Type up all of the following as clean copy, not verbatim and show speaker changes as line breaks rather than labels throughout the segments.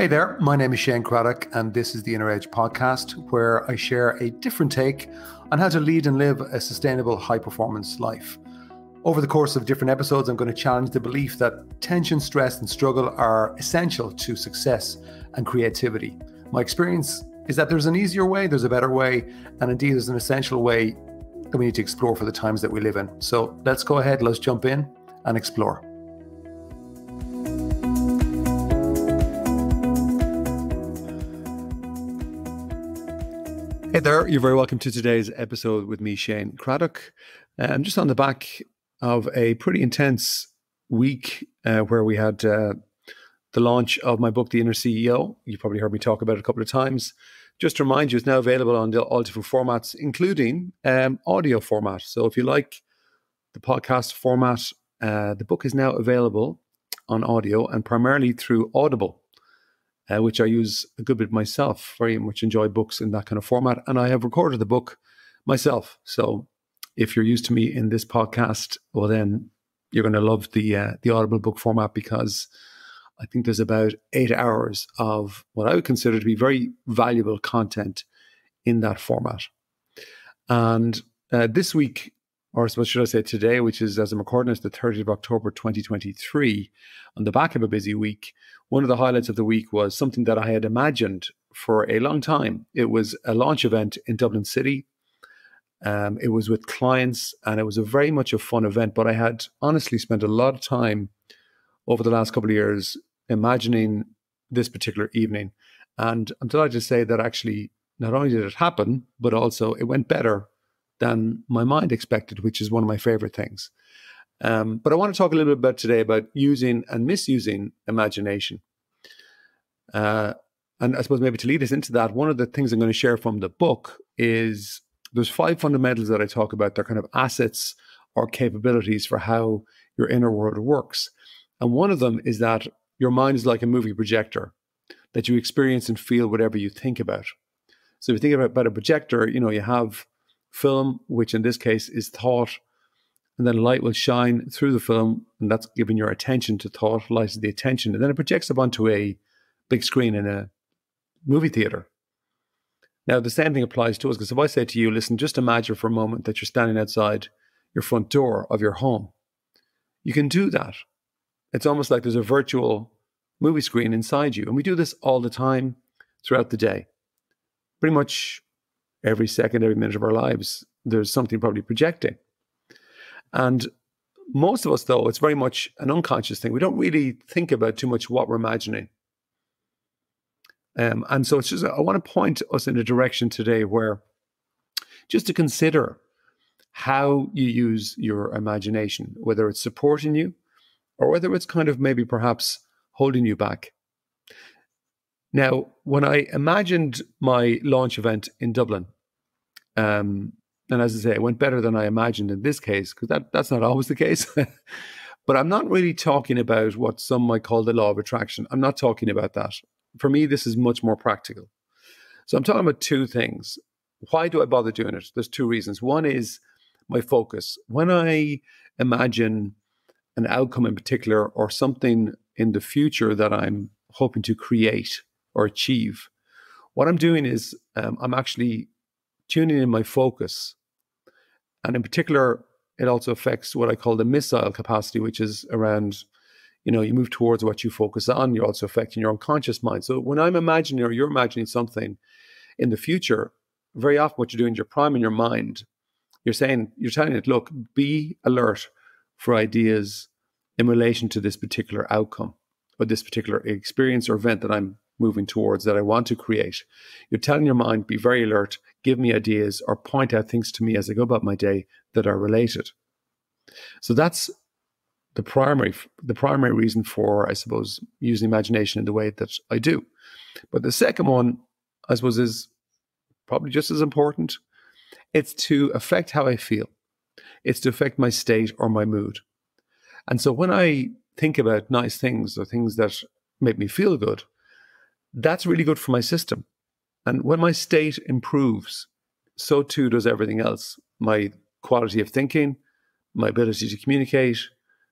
Hey there, my name is Shane Craddock, and this is the Inner Edge podcast, where I share a different take on how to lead and live a sustainable high-performance life. Over the course of different episodes, I'm going to challenge the belief that tension, stress, and struggle are essential to success and creativity. My experience is that there's an easier way, there's a better way, and indeed there's an essential way that we need to explore for the times that we live in. So let's go ahead, let's jump in and explore. Hey there, you're very welcome to today's episode with me, Shane Craddock. I'm just on the back of a pretty intense week where we had the launch of my book, The Inner CEO. You've probably heard me talk about it a couple of times. Just to remind you, it's now available on all different formats, including audio format. So if you like the podcast format, the book is now available on audio and primarily through Audible. Which I use a good bit myself. Very much enjoy books in that kind of format. And I have recorded the book myself. So if you're used to me in this podcast, well, then you're going to love the Audible book format, because I think there's about 8 hours of what I would consider to be very valuable content in that format. And this week, or what should I say today, which is, as I'm recording this, the 30th of October, 2023, on the back of a busy week, one of the highlights of the week was something that I had imagined for a long time. It was a launch event in Dublin City. It was with clients, and it was very much a fun event, but I had honestly spent a lot of time over the last couple of years imagining this particular evening. And I'm delighted to say that actually, not only did it happen, but also it went better than my mind expected, which is one of my favorite things. But I want to talk a little bit about today about using and misusing imagination. And I suppose maybe to lead us into that, one of the things I'm going to share from the book is there's 5 fundamentals that I talk about. They're kind of assets or capabilities for how your inner world works. And one of them is that your mind is like a movie projector, that you experience and feel whatever you think about. So if you think about a projector, you have film, which in this case is thought, and then light will shine through the film, and that's giving your attention to thought. Light is the attention, and then it projects up onto a big screen in a movie theater. Now, the same thing applies to us, because if I say to you, listen, just imagine for a moment that you're standing outside your front door of your home. You can do that. It's almost like there's a virtual movie screen inside you, and we do this all the time throughout the day. Pretty much every second, every minute of our lives, there's something probably projecting. And most of us, though, it's very much an unconscious thing. We don't really think about too much what we're imagining. And so it's just, I want to point us in a direction today where just to consider how you use your imagination, whether it's supporting you or whether it's kind of maybe perhaps holding you back. Now, when I imagined my launch event in Dublin, and as I say, it went better than I imagined in this case, because that's not always the case. But I'm not really talking about what some might call the law of attraction. I'm not talking about that. For me, this is much more practical. So I'm talking about 2 things. Why do I bother doing it? There's 2 reasons. One is my focus. When I imagine an outcome in particular or something in the future that I'm hoping to create or achieve, what I'm doing is I'm actually tuning in my focus. And in particular, it also affects what I call the missile capacity, which is around, you move towards what you focus on. You're also affecting your unconscious mind. So when I'm imagining or you're imagining something in the future, very often what you're doing is you're priming your mind. You're telling it, look, be alert for ideas in relation to this particular outcome or this particular experience or event that I'm moving towards, that I want to create. You're telling your mind, be very alert, give me ideas, or point out things to me as I go about my day that are related. So that's the primary reason for, I suppose, using imagination in the way that I do. But the second one, I suppose, is probably just as important. It's to affect how I feel. It's to affect my state or my mood. And so when I think about nice things or things that make me feel good, that's really good for my system. And when my state improves, so too does everything else. My quality of thinking, my ability to communicate,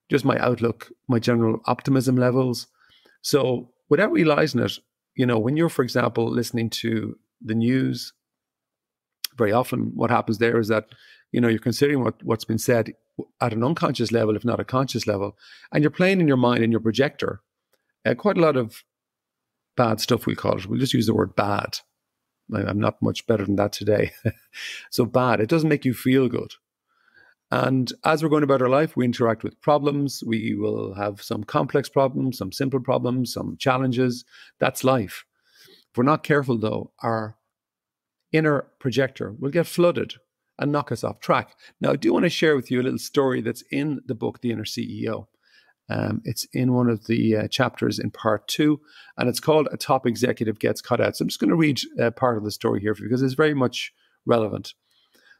just my outlook, my general optimism levels. So without realizing it, when you're, for example, listening to the news, very often what happens there is that, you're considering what's been said at an unconscious level, if not a conscious level, and you're playing in your mind in your projector quite a lot of bad stuff, we call it. We'll just use the word bad. I'm not much better than that today. So bad, it doesn't make you feel good. And as we're going about our life, we interact with problems. We will have some complex problems, some simple problems, some challenges. That's life. If we're not careful, though, our inner projector will get flooded and knock us off track. Now, I do want to share with you a little story that's in the book, The Inner CEO. It's in one of the chapters in part 2, and it's called A Top Executive Gets Cut Out. So I'm just going to read part of the story here for you because it's very much relevant.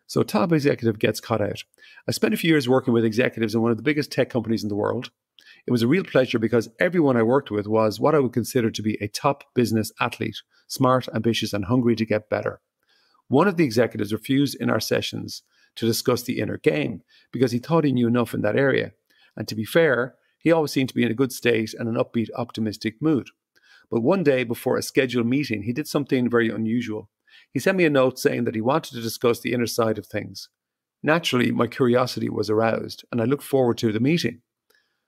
So top executive gets cut out. I spent a few years working with executives in one of the biggest tech companies in the world. It was a real pleasure because everyone I worked with was what I would consider to be a top business athlete, smart, ambitious, and hungry to get better. One of the executives refused in our sessions to discuss the inner game because he thought he knew enough in that area. And to be fair, he always seemed to be in a good state and an upbeat, optimistic mood. But one day before a scheduled meeting, he did something very unusual. He sent me a note saying that he wanted to discuss the inner side of things. Naturally, my curiosity was aroused, and I looked forward to the meeting.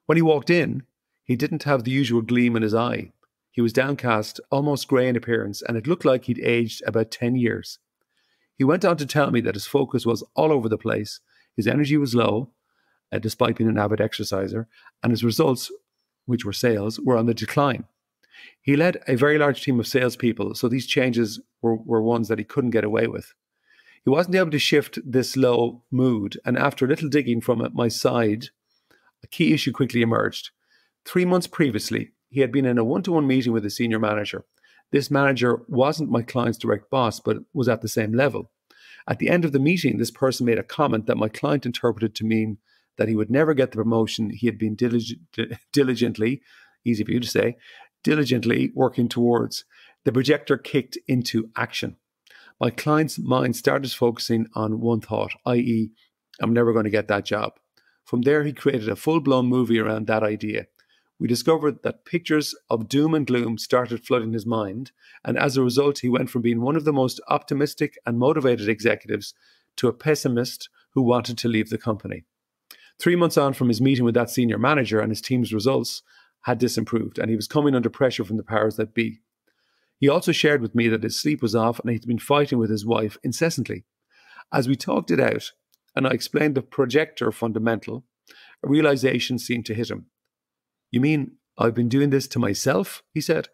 When he walked in, he didn't have the usual gleam in his eye. He was downcast, almost grey in appearance, and it looked like he'd aged about 10 years. He went on to tell me that his focus was all over the place, his energy was low, despite being an avid exerciser, and his results, which were sales, were on the decline. He led a very large team of salespeople, so these changes were ones that he couldn't get away with. He wasn't able to shift this low mood, and after a little digging from my side, a key issue quickly emerged. 3 months previously, he had been in a one-to-one meeting with a senior manager. This manager wasn't my client's direct boss, but was at the same level. At the end of the meeting, this person made a comment that my client interpreted to mean that he would never get the promotion he had been diligently, easy for you to say, diligently working towards. The projector kicked into action. My client's mind started focusing on one thought, i.e., I'm never going to get that job. From there, he created a full-blown movie around that idea. We discovered that pictures of doom and gloom started flooding his mind, and as a result, he went from being one of the most optimistic and motivated executives to a pessimist who wanted to leave the company. 3 months on from his meeting with that senior manager, and his team's results had disimproved, and he was coming under pressure from the powers that be. He also shared with me that his sleep was off and he'd been fighting with his wife incessantly. As we talked it out, and I explained the projector fundamental, a realization seemed to hit him. You mean I've been doing this to myself? He said.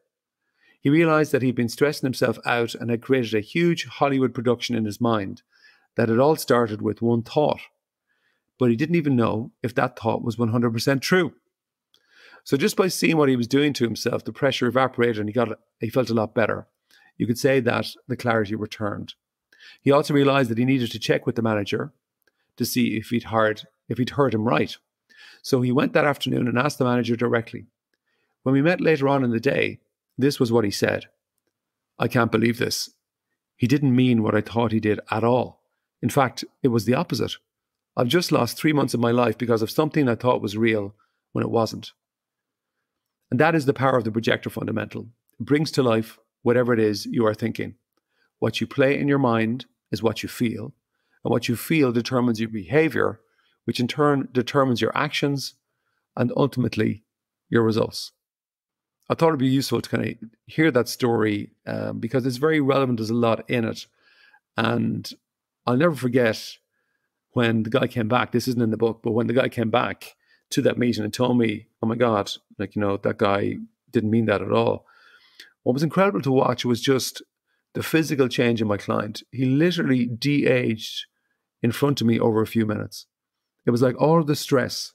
He realized that he'd been stressing himself out and had created a huge Hollywood production in his mind, that it all started with one thought. But he didn't even know if that thought was 100% true. So just by seeing what he was doing to himself, the pressure evaporated and he felt a lot better. You could say that the clarity returned. He also realized that he needed to check with the manager to see if he'd heard him right. So he went that afternoon and asked the manager directly. When we met later on in the day, this was what he said. I can't believe this. He didn't mean what I thought he did at all. In fact, it was the opposite. I've just lost 3 months of my life because of something I thought was real when it wasn't. And that is the power of the projector fundamental. It brings to life whatever it is you are thinking. What you play in your mind is what you feel, and what you feel determines your behavior, which in turn determines your actions and ultimately your results. I thought it'd be useful to kind of hear that story because it's very relevant. There's a lot in it. And I'll never forget when the guy came back. This isn't in the book, but when the guy came back to that meeting and told me, oh my God, that guy didn't mean that at all. What was incredible to watch was just the physical change in my client. He literally de-aged in front of me over a few minutes. It was like all of the stress,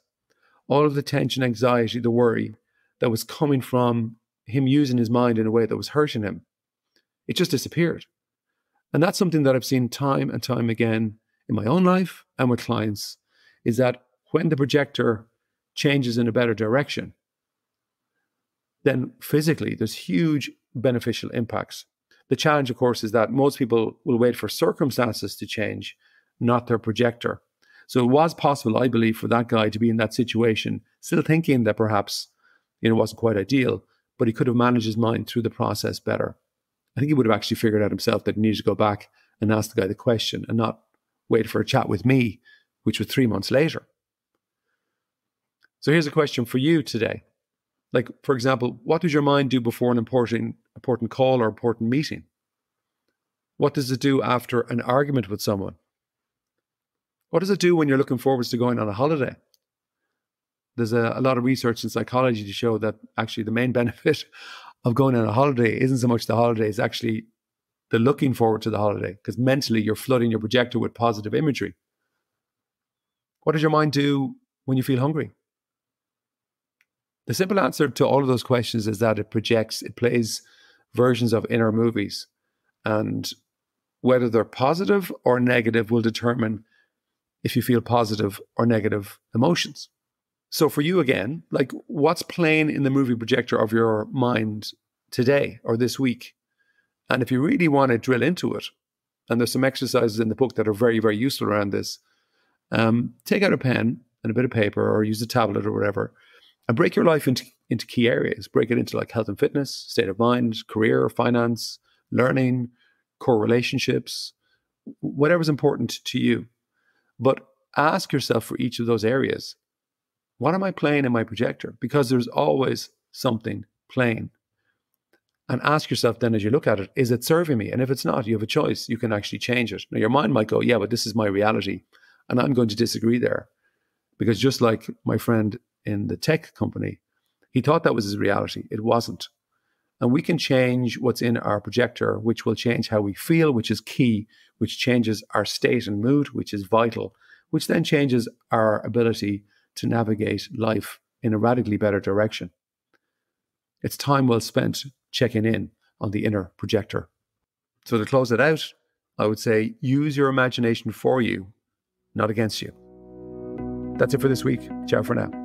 all of the tension, anxiety, the worry that was coming from him using his mind in a way that was hurting him. It just disappeared. And that's something that I've seen time and time again in my own life and with clients, is that when the projector changes in a better direction, then physically there's huge beneficial impacts. The challenge, of course, is that most people will wait for circumstances to change, not their projector. So it was possible, I believe, for that guy to be in that situation, still thinking that perhaps it wasn't quite ideal, but he could have managed his mind through the process better. I think he would have actually figured out himself that he needed to go back and ask the guy the question and not wait for a chat with me, which was 3 months later. So here's a question for you today. Like, for example, what does your mind do before an important call or important meeting? What does it do after an argument with someone? What does it do when you're looking forward to going on a holiday? There's a lot of research in psychology to show that actually the main benefit of going on a holiday isn't so much the holiday, it's actually the looking forward to the holiday, because mentally you're flooding your projector with positive imagery. What does your mind do when you feel hungry? The simple answer to all of those questions is that it projects, it plays versions of inner movies. And whether they're positive or negative will determine if you feel positive or negative emotions. So for you again, like, what's playing in the movie projector of your mind today or this week? And if you really want to drill into it, and there's some exercises in the book that are very, very useful around this, take out a pen and a bit of paper or use a tablet or whatever, and break your life into key areas. Break it into like health and fitness, state of mind, career, finance, learning, core relationships, whatever's important to you. But ask yourself for each of those areas, what am I playing in my projector? Because there's always something playing. And ask yourself then as you look at it, is it serving me? And if it's not, you have a choice. You can actually change it. Now, your mind might go, yeah, but this is my reality. And I'm going to disagree there. Because just like my friend in the tech company, he thought that was his reality. It wasn't. And we can change what's in our projector, which will change how we feel, which is key, which changes our state and mood, which is vital, which then changes our ability to navigate life in a radically better direction. It's time well spent checking in on the inner projector. So to close it out, I would say use your imagination for you, not against you. That's it for this week. Ciao for now.